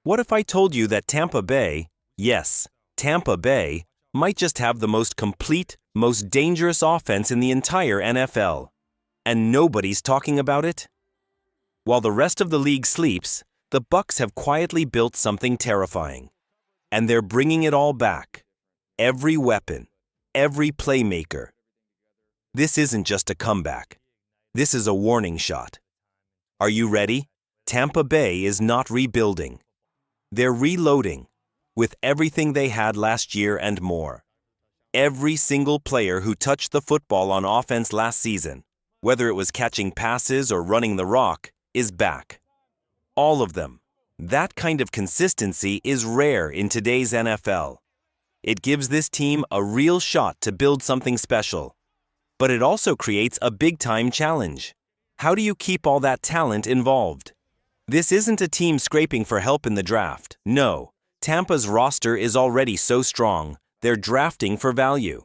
What if I told you that Tampa Bay, yes, Tampa Bay, might just have the most complete, most dangerous offense in the entire NFL? And nobody's talking about it? While the rest of the league sleeps, the Bucs have quietly built something terrifying. And they're bringing it all back. Every weapon, every playmaker. This isn't just a comeback. This is a warning shot. Are you ready? Tampa Bay is not rebuilding. They're reloading, with everything they had last year and more. Every single player who touched the football on offense last season, whether it was catching passes or running the rock, is back. All of them. That kind of consistency is rare in today's NFL. It gives this team a real shot to build something special. But it also creates a big-time challenge. How do you keep all that talent involved? This isn't a team scraping for help in the draft. No, Tampa's roster is already so strong, they're drafting for value.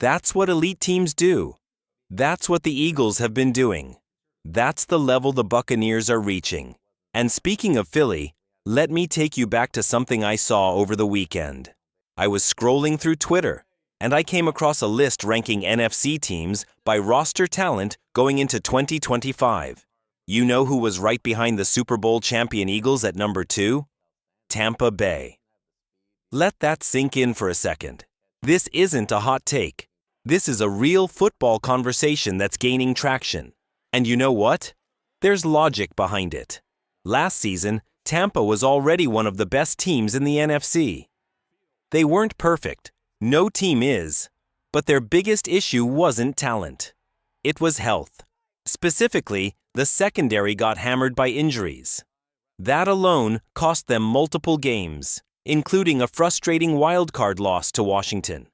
That's what elite teams do. That's what the Eagles have been doing. That's the level the Buccaneers are reaching. And speaking of Philly, let me take you back to something I saw over the weekend. I was scrolling through Twitter, and I came across a list ranking NFC teams by roster talent going into 2025. You know who was right behind the Super Bowl champion Eagles at number 2? Tampa Bay. Let that sink in for a second. This isn't a hot take. This is a real football conversation that's gaining traction. And you know what? There's logic behind it. Last season, Tampa was already one of the best teams in the NFC. They weren't perfect. No team is. But their biggest issue wasn't talent. It was health. Specifically, the secondary got hammered by injuries. That alone cost them multiple games, including a frustrating wildcard loss to Washington.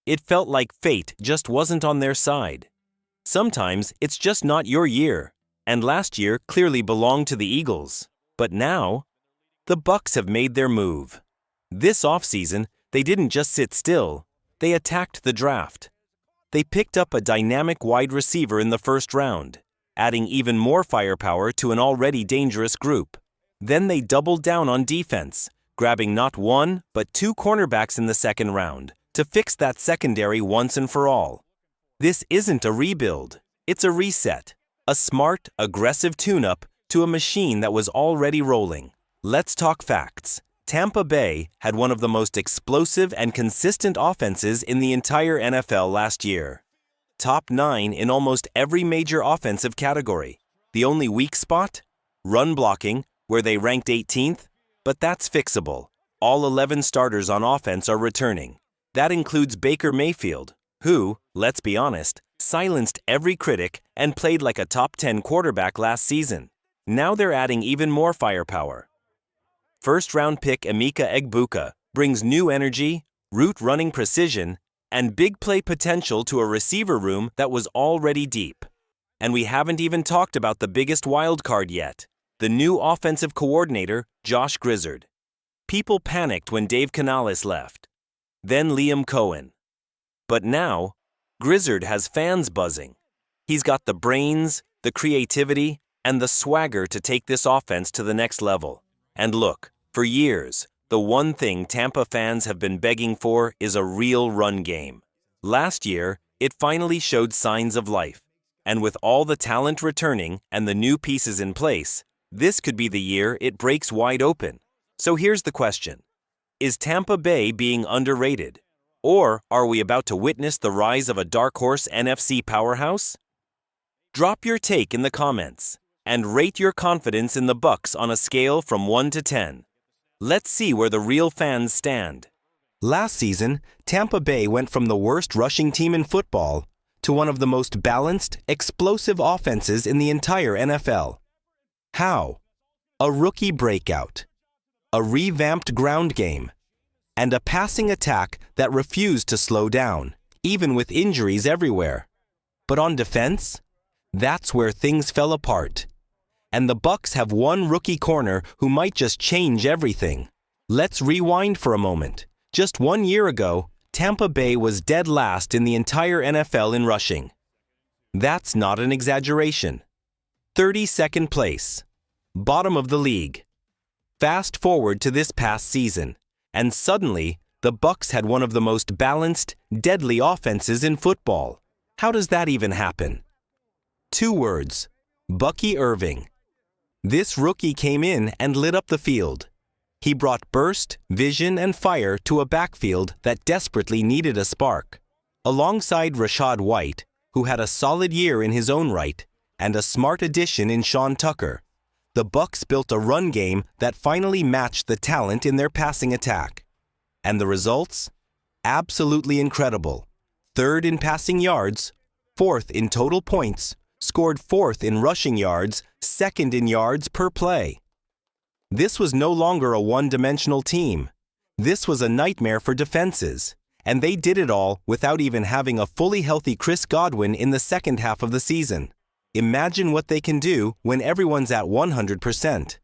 It felt like fate just wasn't on their side. Sometimes it's just not your year, and last year clearly belonged to the Eagles. But now, the Bucs have made their move. This offseason, they didn't just sit still, they attacked the draft. They picked up a dynamic wide receiver in the first round, adding even more firepower to an already dangerous group. Then they doubled down on defense, grabbing not one, but 2 cornerbacks in the second round to fix that secondary once and for all. This isn't a rebuild, it's a reset, a smart, aggressive tune-up to a machine that was already rolling. Let's talk facts. Tampa Bay had one of the most explosive and consistent offenses in the entire NFL last year. Top 9 in almost every major offensive category. The only weak spot? Run blocking, where they ranked 18th, but that's fixable. All 11 starters on offense are returning. That includes Baker Mayfield, who, let's be honest, silenced every critic and played like a top 10 quarterback last season. Now they're adding even more firepower. First-round pick Emeka Egbuka brings new energy, route running precision, and big play potential to a receiver room that was already deep. And we haven't even talked about the biggest wild card yet, the new offensive coordinator, Josh Grizzard. People panicked when Dave Canales left. Then Liam Cohen. But now, Grizzard has fans buzzing. He's got the brains, the creativity, and the swagger to take this offense to the next level. And look, for years, the one thing Tampa fans have been begging for is a real run game. Last year, it finally showed signs of life. And with all the talent returning and the new pieces in place, this could be the year it breaks wide open. So here's the question. Is Tampa Bay being underrated? Or are we about to witness the rise of a dark horse NFC powerhouse? Drop your take in the comments and rate your confidence in the Bucs on a scale from 1 to 10. Let's see where the real fans stand. Last season, Tampa Bay went from the worst rushing team in football to one of the most balanced, explosive offenses in the entire NFL. How? A rookie breakout, a revamped ground game, and a passing attack that refused to slow down, even with injuries everywhere. But on defense, that's where things fell apart. And the Bucs have one rookie corner who might just change everything. Let's rewind for a moment. Just 1 year ago, Tampa Bay was dead last in the entire NFL in rushing. That's not an exaggeration. 32nd place. Bottom of the league. Fast forward to this past season, and suddenly, the Bucs had one of the most balanced, deadly offenses in football. How does that even happen? 2 words: Bucky Irving. This rookie came in and lit up the field. He brought burst, vision, and fire to a backfield that desperately needed a spark. Alongside Rashad White, who had a solid year in his own right, and a smart addition in Sean Tucker, the Bucs built a run game that finally matched the talent in their passing attack. And the results? Absolutely incredible. 3rd in passing yards, 4th in total points, scored 4th in rushing yards, 2nd in yards per play. This was no longer a one-dimensional team. This was a nightmare for defenses, and they did it all without even having a fully healthy Chris Godwin in the second half of the season. Imagine what they can do when everyone's at 100%.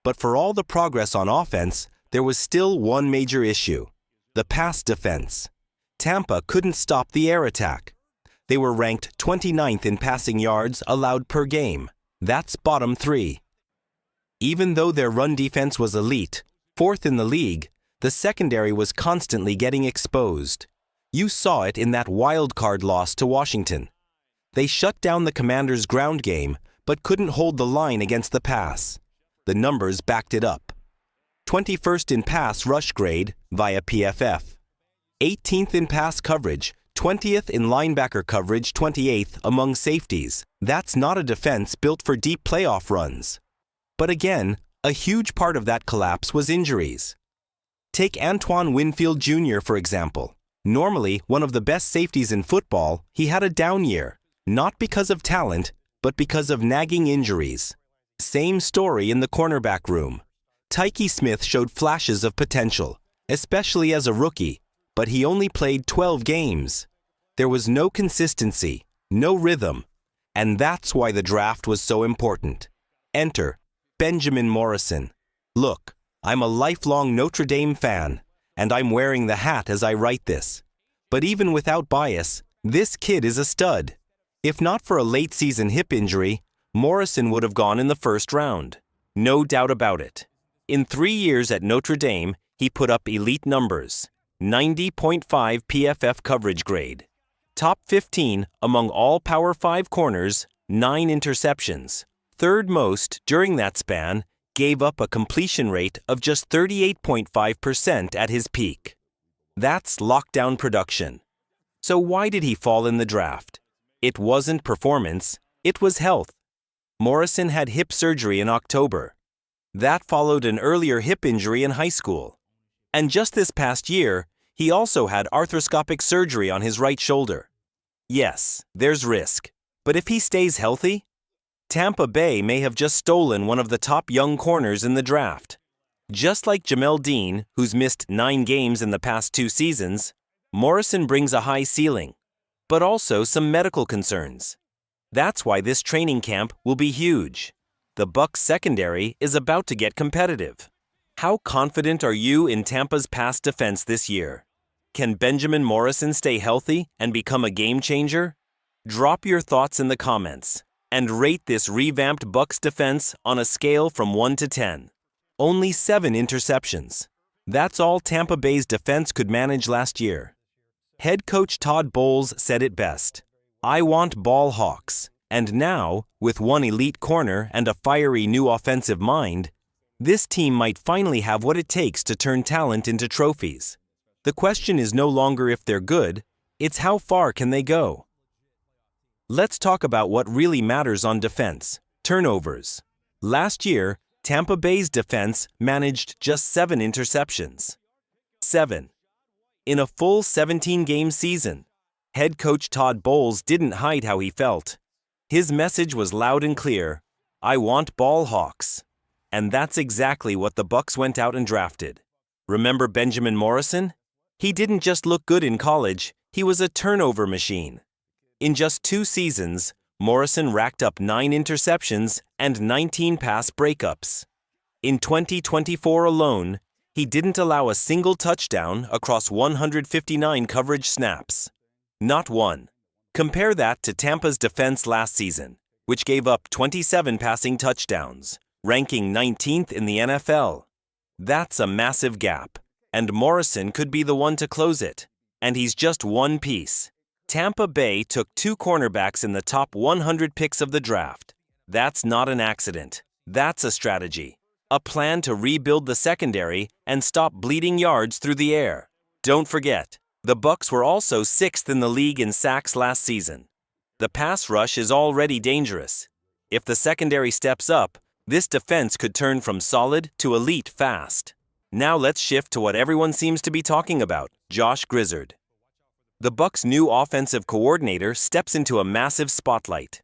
But for all the progress on offense, there was still one major issue: the pass defense. Tampa couldn't stop the air attack. They were ranked 29th in passing yards allowed per game. That's bottom 3. Even though their run defense was elite, 4th in the league, the secondary was constantly getting exposed. You saw it in that wild card loss to Washington. They shut down the Commanders' ground game, but couldn't hold the line against the pass. The numbers backed it up. 21st in pass rush grade via PFF. 18th in pass coverage, 20th in linebacker coverage, 28th among safeties. That's not a defense built for deep playoff runs. But again, a huge part of that collapse was injuries. Take Antoine Winfield Jr., for example. Normally one of the best safeties in football, he had a down year. Not because of talent, but because of nagging injuries. Same story in the cornerback room. Tyke Smith showed flashes of potential, especially as a rookie, but he only played 12 games. There was no consistency, no rhythm, and that's why the draft was so important. Enter Benjamin Morrison. Look, I'm a lifelong Notre Dame fan, and I'm wearing the hat as I write this. But even without bias, this kid is a stud. If not for a late-season hip injury, Morrison would have gone in the first round. No doubt about it. In 3 years at Notre Dame, he put up elite numbers. 90.5 PFF coverage grade. Top 15 among all Power 5 corners, 9 interceptions. 3rd most during that span, gave up a completion rate of just 38.5% at his peak. That's lockdown production. So why did he fall in the draft? It wasn't performance, it was health. Morrison had hip surgery in October. That followed an earlier hip injury in high school. And just this past year, he also had arthroscopic surgery on his right shoulder. Yes, there's risk. But if he stays healthy, Tampa Bay may have just stolen one of the top young corners in the draft. Just like Jamel Dean, who's missed 9 games in the past 2 seasons, Morrison brings a high ceiling, but also some medical concerns. That's why this training camp will be huge. The Bucs secondary is about to get competitive. How confident are you in Tampa's pass defense this year? Can Benjamin Morrison stay healthy and become a game changer? Drop your thoughts in the comments and rate this revamped Bucs defense on a scale from 1 to 10. Only 7 interceptions. That's all Tampa Bay's defense could manage last year. Head coach Todd Bowles said it best. I want ball hawks. And now, with one elite corner and a fiery new offensive mind, this team might finally have what it takes to turn talent into trophies. The question is no longer if they're good, it's how far can they go. Let's talk about what really matters on defense: turnovers. Last year, Tampa Bay's defense managed just 7 interceptions. 7. In a full 17-game season, head coach Todd Bowles didn't hide how he felt. His message was loud and clear: I want ball hawks. And that's exactly what the Bucs went out and drafted. Remember Benjamin Morrison? He didn't just look good in college, he was a turnover machine. In just 2 seasons, Morrison racked up 9 interceptions and 19 pass breakups. In 2024 alone, he didn't allow a single touchdown across 159 coverage snaps. Not one. Compare that to Tampa's defense last season, which gave up 27 passing touchdowns, ranking 19th in the NFL. That's a massive gap, and Morrison could be the one to close it. And he's just one piece. Tampa Bay took 2 cornerbacks in the top 100 picks of the draft. That's not an accident. That's a strategy. A plan to rebuild the secondary and stop bleeding yards through the air. Don't forget, the Bucs were also 6th in the league in sacks last season. The pass rush is already dangerous. If the secondary steps up, this defense could turn from solid to elite fast. Now let's shift to what everyone seems to be talking about, Josh Grizzard. The Bucs' new offensive coordinator steps into a massive spotlight.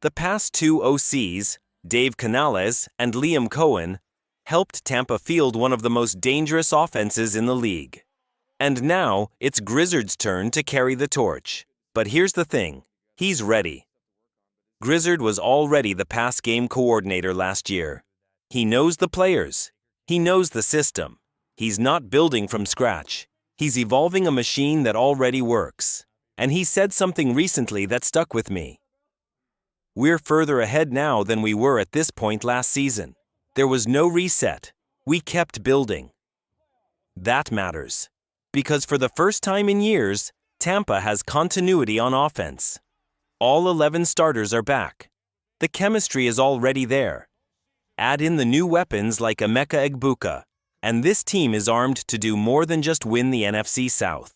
The past 2 OCs, Dave Canales and Liam Cohen, helped Tampa field one of the most dangerous offenses in the league. And now, it's Grizzard's turn to carry the torch. But here's the thing, he's ready. Grizzard was already the pass game coordinator last year. He knows the players. He knows the system. He's not building from scratch. He's evolving a machine that already works. And he said something recently that stuck with me. We're further ahead now than we were at this point last season. There was no reset. We kept building. That matters. Because for the first time in years, Tampa has continuity on offense. All 11 starters are back. The chemistry is already there. Add in the new weapons like Emeka Egbuka, and this team is armed to do more than just win the NFC South.